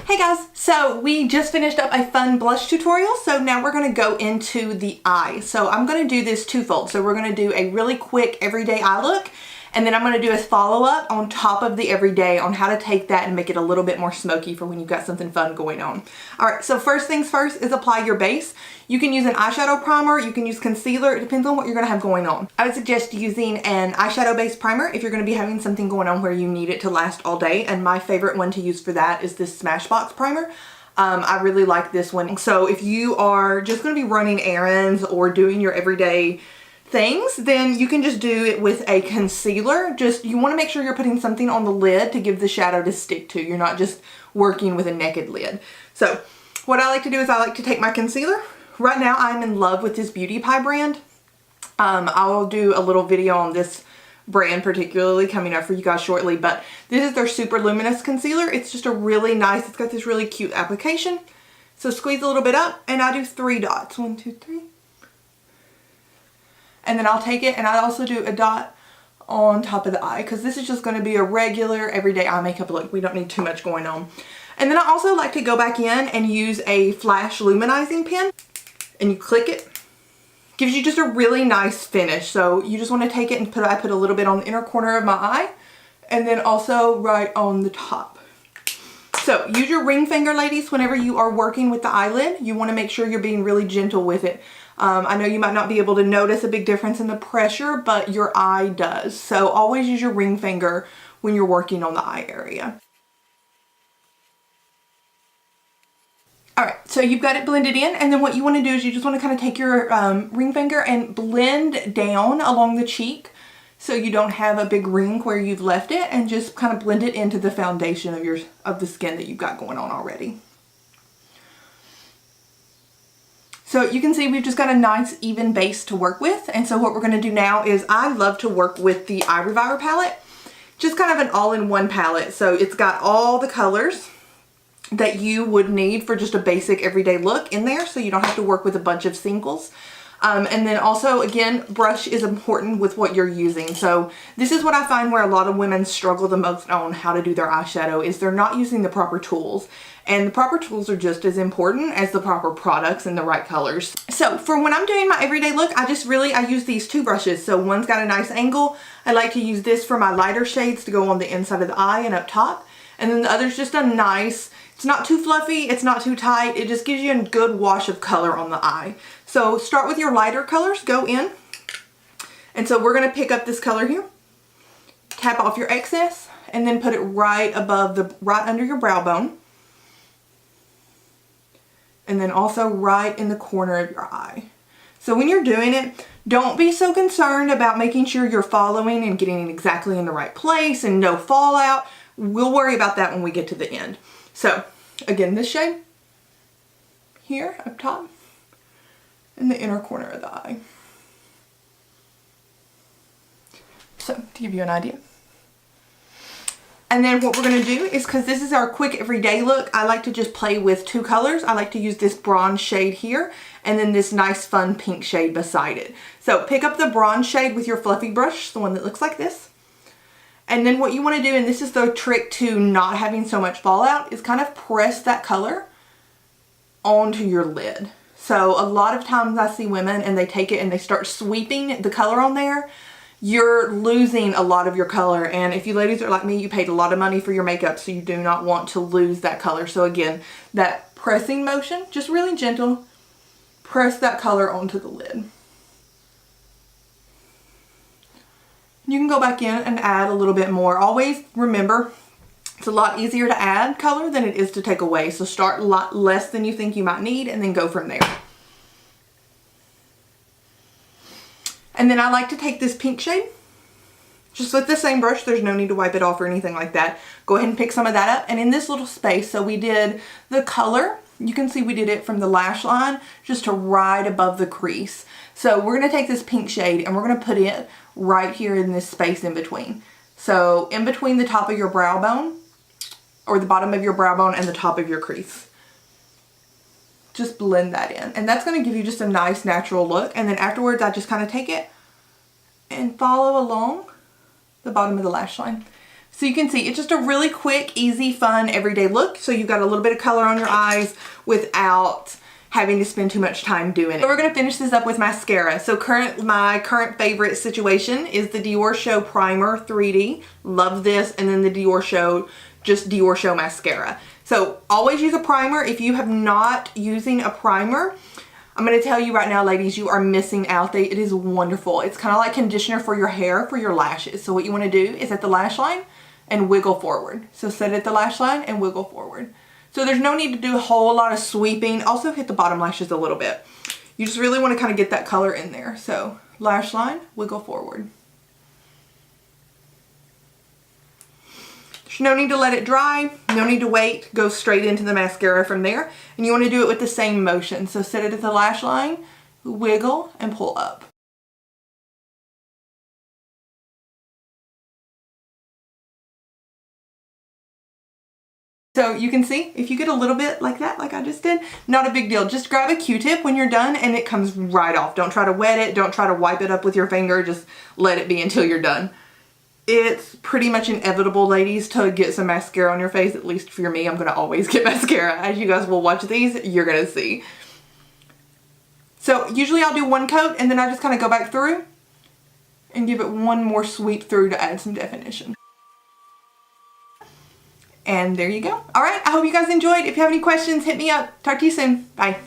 Hey guys, so we just finished up a fun blush tutorial, so now we're going to go into the eye. So I'm going to do this twofold. So we're going to do a really quick everyday eye look, and then I'm going to do a follow-up on top of the everyday on how to take that and make it a little bit more smoky for when you've got something fun going on. Alright, so first things first is apply your base. You can use an eyeshadow primer, you can use concealer, it depends on what you're going to have going on. I would suggest using an eyeshadow base primer if you're going to be having something going on where you need it to last all day, and my favorite one to use for that is this Smashbox primer. I really like this one. So if you are just going to be running errands or doing your everyday things, then you can just do it with a concealer. Just, you want to make sure you're putting something on the lid to give the shadow to stick to. You're not just working with a naked lid. So what I like to do is I like to take my concealer. Right now I'm in love with this Beauty Pie brand. I'll do a little video on this brand particularly coming up for you guys shortly, but this is their Super Luminous Concealer. It's just a really nice, it's got this really cute application. So squeeze a little bit up and I do 3 dots. 1, 2, 3. And then I'll take it and I also do a dot on top of the eye because this is just going to be a regular everyday eye makeup look. We don't need too much going on. And then I also like to go back in and use a flash luminizing pen, and you click it. Gives you just a really nice finish. So you just want to take it and I put a little bit on the inner corner of my eye and then also right on the top. So use your ring finger, ladies, whenever you are working with the eyelid. You want to make sure you're being really gentle with it. I know you might not be able to notice a big difference in the pressure, but your eye does. So always use your ring finger when you're working on the eye area. Alright, so you've got it blended in, and then what you want to do is you just want to kind of take your ring finger and blend down along the cheek so you don't have a big ring where you've left it, and just kind of blend it into the foundation of the skin that you've got going on already. So you can see we've just got a nice even base to work with, and so what we're going to do now is I love to work with the Eye Reviver palette. Just kind of an all-in-one palette, so it's got all the colors that you would need for just a basic everyday look in there, so you don't have to work with a bunch of singles. And then also, again, brush is important with what you're using. So this is what I find where a lot of women struggle the most on how to do their eyeshadow, is they're not using the proper tools. And the proper tools are just as important as the proper products and the right colors. So for when I'm doing my everyday look, I use these 2 brushes. So one's got a nice angle. I like to use this for my lighter shades to go on the inside of the eye and up top. And then the other's just a nice, it's not too fluffy, it's not too tight, it just gives you a good wash of color on the eye. So start with your lighter colors, go in. And so we're going to pick up this color here, tap off your excess, and then put it right under your brow bone. And then also right in the corner of your eye. So when you're doing it, don't be so concerned about making sure you're following and getting it exactly in the right place and no fallout. We'll worry about that when we get to the end. So again, this shade here up top in the inner corner of the eye. So to give you an idea. And then what we're going to do is, because this is our quick everyday look, I like to just play with 2 colors. I like to use this bronze shade here and then this nice fun pink shade beside it. So pick up the bronze shade with your fluffy brush, the one that looks like this. And then what you want to do, and this is the trick to not having so much fallout, is kind of press that color onto your lid. So a lot of times I see women and they take it and they start sweeping the color on there. You're losing a lot of your color, and if you ladies are like me, you paid a lot of money for your makeup, so you do not want to lose that color. So again, that pressing motion, just really gentle, press that color onto the lid. You can go back in and add a little bit more. Always remember, it's a lot easier to add color than it is to take away. So start a lot less than you think you might need and then go from there. And then I like to take this pink shade, just with the same brush. There's no need to wipe it off or anything like that. Go ahead and pick some of that up. And in this little space, so we did the color. You can see we did it from the lash line just to right above the crease. So we're going to take this pink shade and we're going to put it right here in this space in between. So in between the top of your brow bone, or the bottom of your brow bone and the top of your crease. Just blend that in. And that's going to give you just a nice natural look. And then afterwards I just kind of take it and follow along the bottom of the lash line. So you can see it's just a really quick, easy, fun, everyday look. So you've got a little bit of color on your eyes without having to spend too much time doing it. So we're gonna finish this up with mascara. So my current favorite situation is the Dior Show Primer 3D. Love this. And then the Dior Show, just Dior Show mascara. So always use a primer. If you have not using a primer, I'm going to tell you right now, ladies, you are missing out. It is wonderful. It's kind of like conditioner for your hair, for your lashes. So what you want to do is at the lash line and wiggle forward. So set it at the lash line and wiggle forward. So there's no need to do a whole lot of sweeping. Also hit the bottom lashes a little bit. You just really want to kind of get that color in there. So lash line, wiggle forward. There's no need to let it dry, no need to wait, go straight into the mascara from there. And you want to do it with the same motion. So set it at the lash line, wiggle, and pull up. So you can see, if you get a little bit like that, like I just did, not a big deal. Just grab a Q-tip when you're done and it comes right off. Don't try to wet it, don't try to wipe it up with your finger, just let it be until you're done. It's pretty much inevitable, ladies, to get some mascara on your face. At least for me, I'm going to always get mascara. As you guys will watch these, you're going to see. So usually I'll do one coat and then I just kind of go back through and give it one more sweep through to add some definition. And there you go. All right, I hope you guys enjoyed. If you have any questions, hit me up. Talk to you soon. Bye.